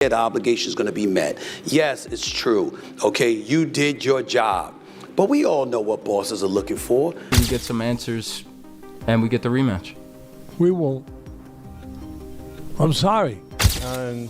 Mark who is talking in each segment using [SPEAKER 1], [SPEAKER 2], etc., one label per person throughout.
[SPEAKER 1] care the obligation is going to be met. Yes, it's true. Okay, you did your job. But we all know what bosses are looking for.
[SPEAKER 2] We get some answers, and we get the rematch.
[SPEAKER 3] We won't. I'm sorry.
[SPEAKER 4] And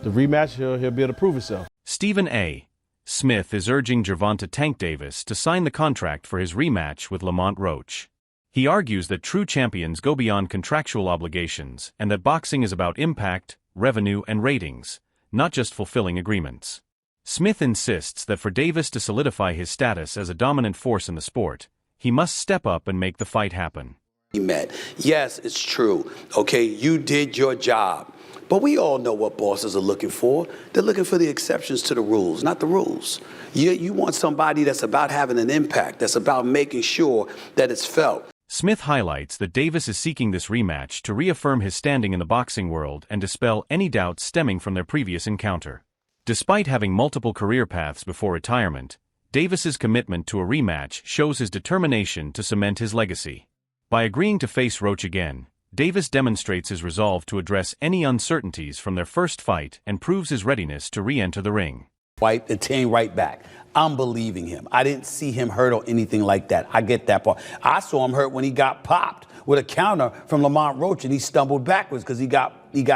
[SPEAKER 4] the rematch, he'll be able to prove himself.
[SPEAKER 5] Stephen A. Smith is urging Gervonta Tank Davis to sign the contract for his rematch with Lamont Rematch. He argues that true champions go beyond contractual obligations and that boxing is about impact, revenue, and ratings, not just fulfilling agreements. Smith insists that for Davis to solidify his status as a dominant force in the sport, he must step up and make the fight happen.
[SPEAKER 1] Yes, it's true. Okay, you did your job. But we all know what bosses are looking for. They're looking for the exceptions to the rules, not the rules. You want somebody that's about having an impact, that's about making sure that it's felt.
[SPEAKER 5] Smith highlights that Davis is seeking this rematch to reaffirm his standing in the boxing world and dispel any doubts stemming from their previous encounter. Despite having multiple career paths before retirement, Davis's commitment to a rematch shows his determination to cement his legacy. By agreeing to face Roach again, Davis demonstrates his resolve to address any uncertainties from their first fight and proves his readiness to re-enter the ring.
[SPEAKER 1] Wipe the team right back. I'm believing him. I didn't see him hurt or anything like that. I get that part. I saw him hurt when he got popped with a counter from Lamont Rematch, and he stumbled backwards because he got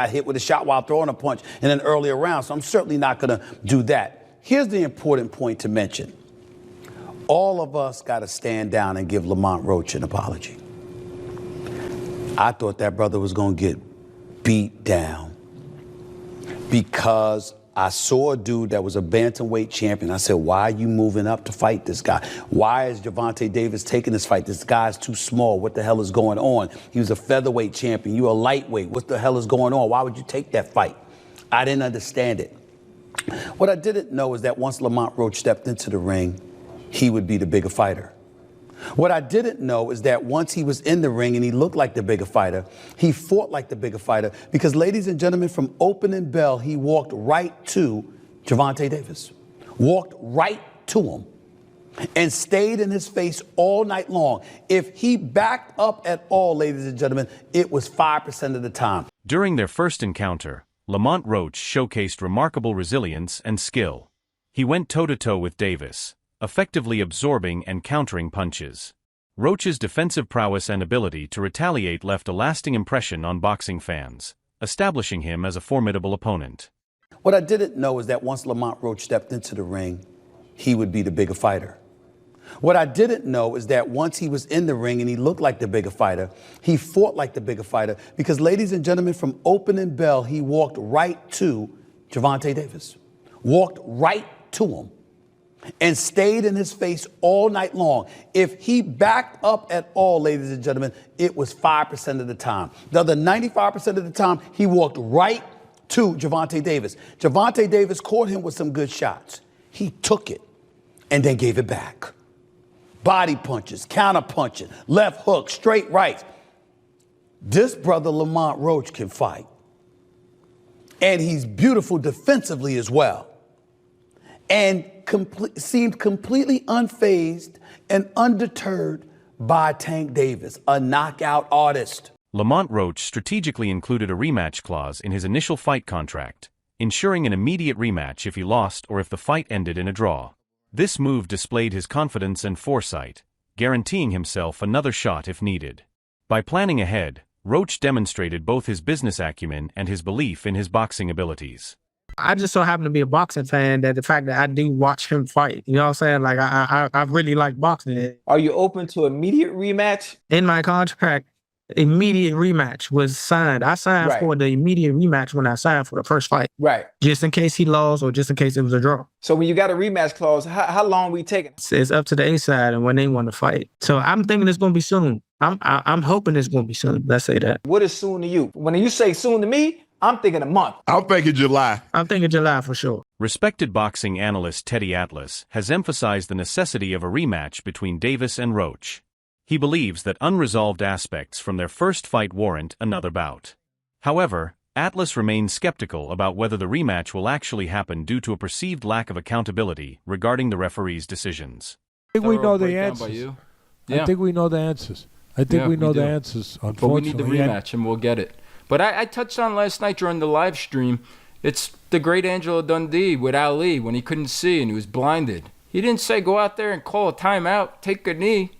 [SPEAKER 1] hit with a shot while throwing a punch in an earlier round. So I'm certainly not going to do that. Here's the important point to mention. All of us got to stand down and give Lamont Rematch an apology. I thought that brother was going to get beat down because I saw a dude that was a bantamweight champion. I said, why are you moving up to fight this guy? Why is Gervonta Davis taking this fight? This guy's too small. What the hell is going on? He was a featherweight champion. You're a lightweight. What the hell is going on? Why would you take that fight? I didn't understand it. What I didn't know is that once Lamont Rematch stepped into the ring, he would be the bigger fighter. What I didn't know is that once he was in the ring and he looked like the bigger fighter, he fought like the bigger fighter because, ladies and gentlemen, from opening bell, he walked right to Gervonta Davis, walked right to him and stayed in his face all night long. If he backed up at all, ladies and gentlemen, it was 5% of the time.
[SPEAKER 5] During their first encounter, Lamont Rematch showcased remarkable resilience and skill. He went toe-to-toe with Davis, effectively absorbing and countering punches. Roach's defensive prowess and ability to retaliate left a lasting impression on boxing fans, establishing him as a formidable opponent.
[SPEAKER 1] What I didn't know is that once Lamont Rematch stepped into the ring, he would be the bigger fighter. What I didn't know is that once he was in the ring and he looked like the bigger fighter, he fought like the bigger fighter because, ladies and gentlemen, from opening bell, he walked right to Gervonta Davis, walked right to him and stayed in his face all night long. If he backed up at all, ladies and gentlemen, it was 5% of the time. The other 95% of the time, he walked right to Gervonta Davis. Gervonta Davis caught him with some good shots. He took it and then gave it back. Body punches, counter punching, left hook, straight rights. This brother Lamont Rematch can fight. And he's beautiful defensively as well. And seemed completely unfazed and undeterred by Tank Davis, a knockout artist.
[SPEAKER 5] Lamont Rematch strategically included a rematch clause in his initial fight contract, ensuring an immediate rematch if he lost or if the fight ended in a draw. This move displayed his confidence and foresight, guaranteeing himself another shot if needed. By planning ahead, Rematch demonstrated both his business acumen and his belief in his boxing abilities.
[SPEAKER 6] I just so happen to be a boxing fan that the fact that I do watch him fight, you know what I'm saying? Like, I really like boxing.
[SPEAKER 7] Are you open to immediate rematch?
[SPEAKER 6] In my contract, immediate rematch was signed. I signed for the immediate rematch when I signed for the first fight.
[SPEAKER 7] Right.
[SPEAKER 6] Just in case he lost or just in case it was a draw.
[SPEAKER 7] So when you got a rematch clause, how long we taking?
[SPEAKER 6] It's up to the A side and when they want to fight. So I'm thinking it's going to be soon. I'm hoping it's going to be soon. Let's say that.
[SPEAKER 7] What is soon to you? When you say soon to me, I'm thinking a month.
[SPEAKER 8] I'm thinking July.
[SPEAKER 6] I'm thinking July for sure.
[SPEAKER 5] Respected boxing analyst Teddy Atlas has emphasized the necessity of a rematch between Davis and Rematch. He believes that unresolved aspects from their first fight warrant another bout. However, Atlas remains skeptical about whether the rematch will actually happen due to a perceived lack of accountability regarding the referee's decisions.
[SPEAKER 3] I think we know the answers.
[SPEAKER 2] Yeah.
[SPEAKER 3] I think we know the answers. I think we know the answers, unfortunately.
[SPEAKER 2] But we need the rematch, and we'll get it. But I touched on last night during the live stream, It's the great Angelo Dundee with Ali when he couldn't see and he was blinded. He didn't say go out there and call a timeout, take a knee.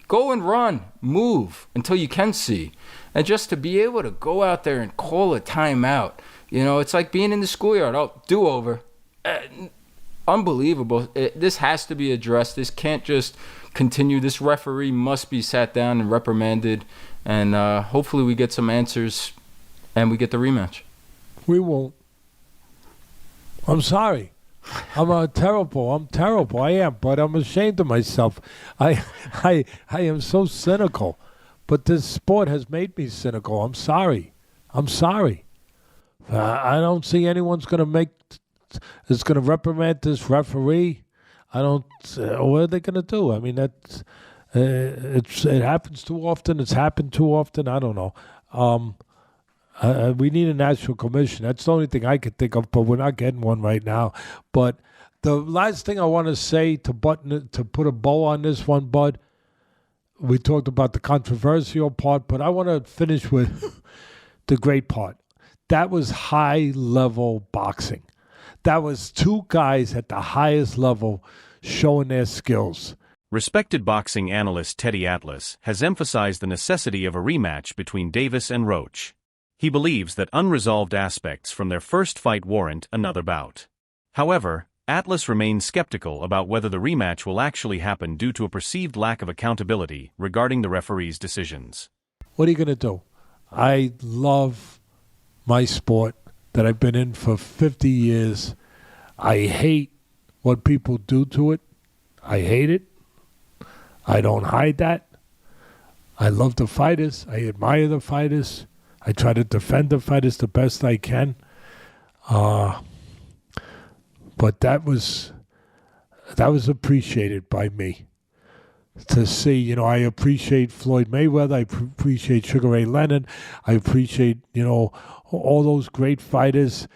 [SPEAKER 2] Go and run, move until you can see. And just to be able to go out there and call a timeout, it's like being in the schoolyard. Oh, do-over. Unbelievable. This has to be addressed. This can't just continue. This referee must be sat down and reprimanded. And hopefully we get some answers and we get the rematch.
[SPEAKER 3] We won't. I'm sorry. I'm terrible. I am, but I'm ashamed of myself. I am so cynical. But this sport has made me cynical. I'm sorry. I don't see anyone's going to reprimand this referee. I don't. What are they going to do? I mean, it happens too often. It's happened too often. I don't know. We need a national commission. That's the only thing I could think of, but we're not getting one right now. But the last thing I want to say to put a bow on this one, Bud, we talked about the controversial part, but I want to finish with the great part. That was high-level boxing. That was two guys at the highest level showing their skills.
[SPEAKER 5] Respected boxing analyst Teddy Atlas has emphasized the necessity of a rematch between Davis and Roach. He believes that unresolved aspects from their first fight warrant another bout. However, Atlas remains skeptical about whether the rematch will actually happen due to a perceived lack of accountability regarding the referee's decisions.
[SPEAKER 3] What are you going to do? I love my sport that I've been in for 50 years. I hate what people do to it. I hate it. I don't hide that. I love the fighters. I admire the fighters. I try to defend the fighters the best I can. But that was appreciated by me. To see, I appreciate Floyd Mayweather. I appreciate Sugar Ray Leonard. I appreciate, all those great fighters.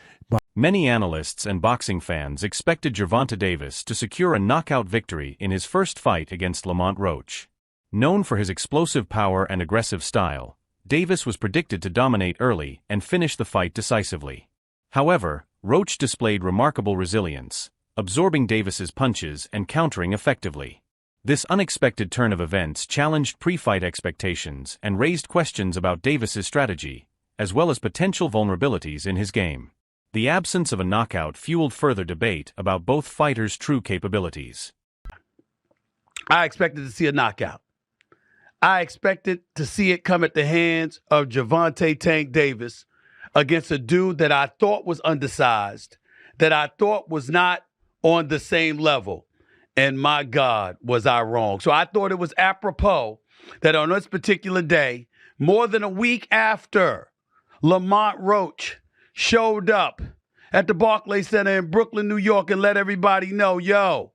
[SPEAKER 5] Many analysts and boxing fans expected Gervonta Davis to secure a knockout victory in his first fight against Lamont Roach. Known for his explosive power and aggressive style, Davis was predicted to dominate early and finish the fight decisively. However, Roach displayed remarkable resilience, absorbing Davis's punches and countering effectively. This unexpected turn of events challenged pre-fight expectations and raised questions about Davis's strategy, as well as potential vulnerabilities in his game. The absence of a knockout fueled further debate about both fighters' true capabilities.
[SPEAKER 1] I expected to see a knockout. I expected to see it come at the hands of Gervonta Tank Davis against a dude that I thought was undersized, that I thought was not on the same level. And my God, was I wrong. So I thought it was apropos that on this particular day, more than a week after Lamont Roach showed up at the Barclays Center in Brooklyn, New York, and let everybody know, yo,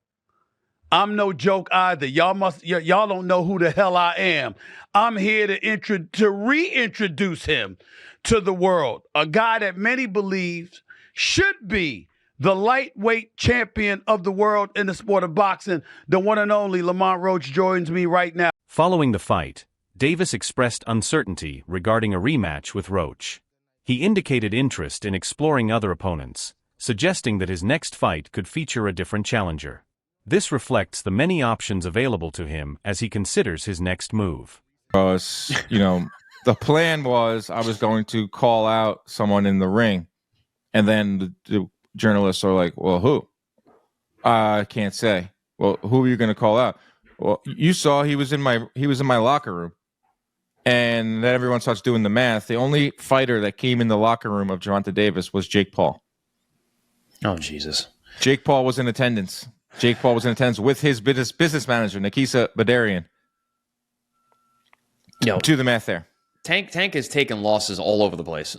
[SPEAKER 1] I'm no joke either. Y'all don't know who the hell I am. I'm here to reintroduce him to the world. A guy that many believe should be the lightweight champion of the world in the sport of boxing. The one and only Lamont Roach joins me right now.
[SPEAKER 5] Following the fight, Davis expressed uncertainty regarding a rematch with Roach. He indicated interest in exploring other opponents, suggesting that his next fight could feature a different challenger. This reflects the many options available to him as he considers his next move.
[SPEAKER 8] The plan was I was going to call out someone in the ring, and then the journalists are like, well, who? I can't say. Well, who are you going to call out? Well, you saw he was in my locker room. And then everyone starts doing the math. The only fighter that came in the locker room of Gervonta Davis was Jake Paul.
[SPEAKER 9] Oh, Jesus.
[SPEAKER 8] Jake Paul was in attendance. Jake Paul was in attendance with his business manager, Nikisa Badarian. Do the math there.
[SPEAKER 9] Tank has taken losses all over the place.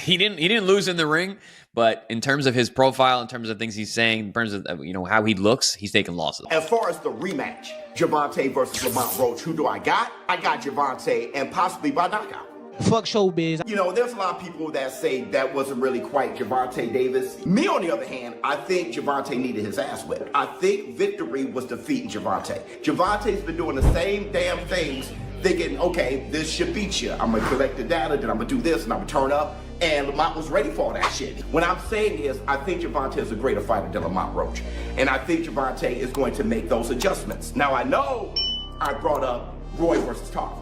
[SPEAKER 9] He didn't lose in the ring, but in terms of his profile, in terms of things he's saying, in terms of how he looks, he's taken losses.
[SPEAKER 10] As far as the rematch, Gervonta versus Lamont Roach, who do I got? I got Gervonta, and possibly by knockout.
[SPEAKER 6] Fuck showbiz.
[SPEAKER 10] There's a lot of people that say that wasn't really quite Gervonta Davis. Me, on the other hand, I think Gervonta needed his ass whipped. I think victory was defeating Gervonta. Gervonta's been doing the same damn things, thinking, okay, this should beat you. I'm going to collect the data, then I'm going to do this, and I'm going to turn up. And Lamont was ready for all that shit. What I'm saying is, I think Gervonta is a greater fighter than Lamont Roach. And I think Gervonta is going to make those adjustments. Now, I know I brought up Roy versus Tarver.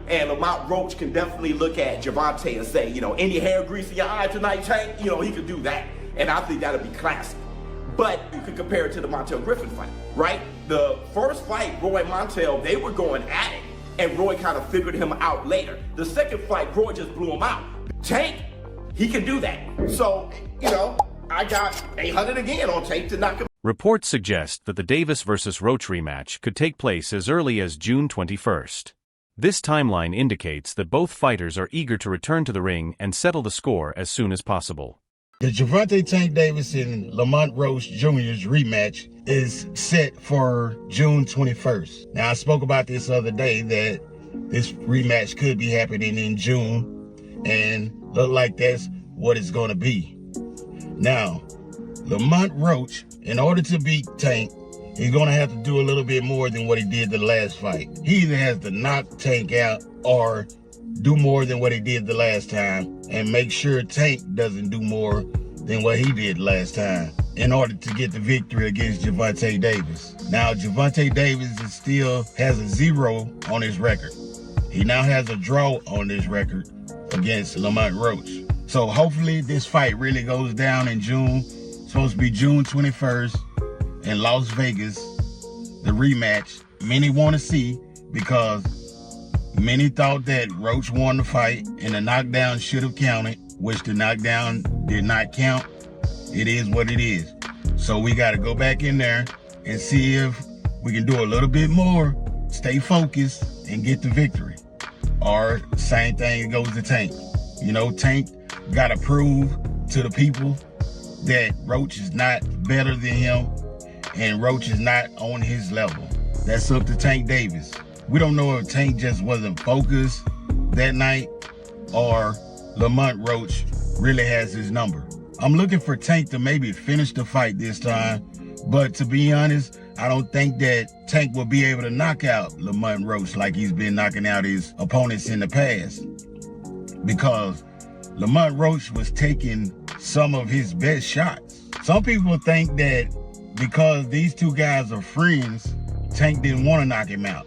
[SPEAKER 10] And Lamont Roach can definitely look at Gervonta and say, any hair grease in your eye tonight, Tank? He could do that. And I think that'll be classic. But you could compare it to the Montel Griffin fight, right? The first fight, Roy and Montel, they were going at it. And Roy kind of figured him out later. The second fight, Roy just blew him out. Tank, he can do that. So, I got 800 again on Tank to knock him.
[SPEAKER 5] Reports suggest that the Davis versus Roach rematch could take place as early as June 21st. This timeline indicates that both fighters are eager to return to the ring and settle the score as soon as possible.
[SPEAKER 11] The Gervonta Tank Davis and Lamont Roach Jr.'s rematch is set for June 21st. Now, I spoke about this other day that this rematch could be happening in June, and look like that's what it's going to be. Now, Lamont Roach, in order to beat Tank, he's going to have to do a little bit more than what he did the last fight. He either has to knock Tank out or do more than what he did the last time and make sure Tank doesn't do more than what he did last time in order to get the victory against Gervonta Davis. Now, Gervonta Davis still has a 0 on his record. He now has a draw on his record against Lamont Roach. So hopefully this fight really goes down in June. It's supposed to be June 21st in Las Vegas, the rematch many want to see because many thought that Roach won the fight and the knockdown should have counted, which the knockdown did not count. It is what it is. So we got to go back in there and see if we can do a little bit more, stay focused, and get the victory. Or same thing goes to Tank. Tank got to prove to the people that Roach is not better than him and Roach is not on his level. That's up to Tank Davis. We don't know if Tank just wasn't focused that night or Lamont Roach really has his number. I'm looking for Tank to maybe finish the fight this time, but to be honest, I don't think that Tank will be able to knock out Lamont Roach like he's been knocking out his opponents in the past, because Lamont Roach was taking some of his best shots. Some people think that because these two guys are friends, Tank didn't want to knock him out.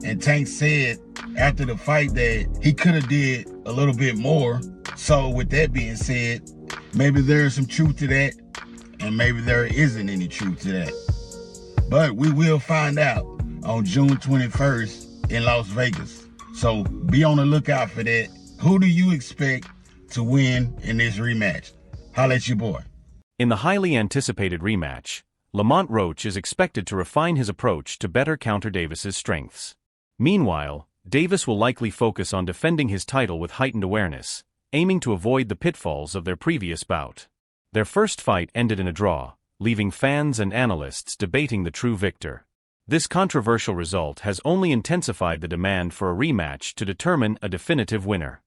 [SPEAKER 11] And Tank said after the fight that he could have did a little bit more. So with that being said, maybe there's some truth to that, and maybe there isn't any truth to that. But we will find out on June 21st in Las Vegas. So be on the lookout for that. Who do you expect to win in this rematch? Holla at your boy.
[SPEAKER 5] In the highly anticipated rematch, Lamont Roach is expected to refine his approach to better counter Davis's strengths. Meanwhile, Davis will likely focus on defending his title with heightened awareness, aiming to avoid the pitfalls of their previous bout. Their first fight ended in a draw, leaving fans and analysts debating the true victor. This controversial result has only intensified the demand for a rematch to determine a definitive winner.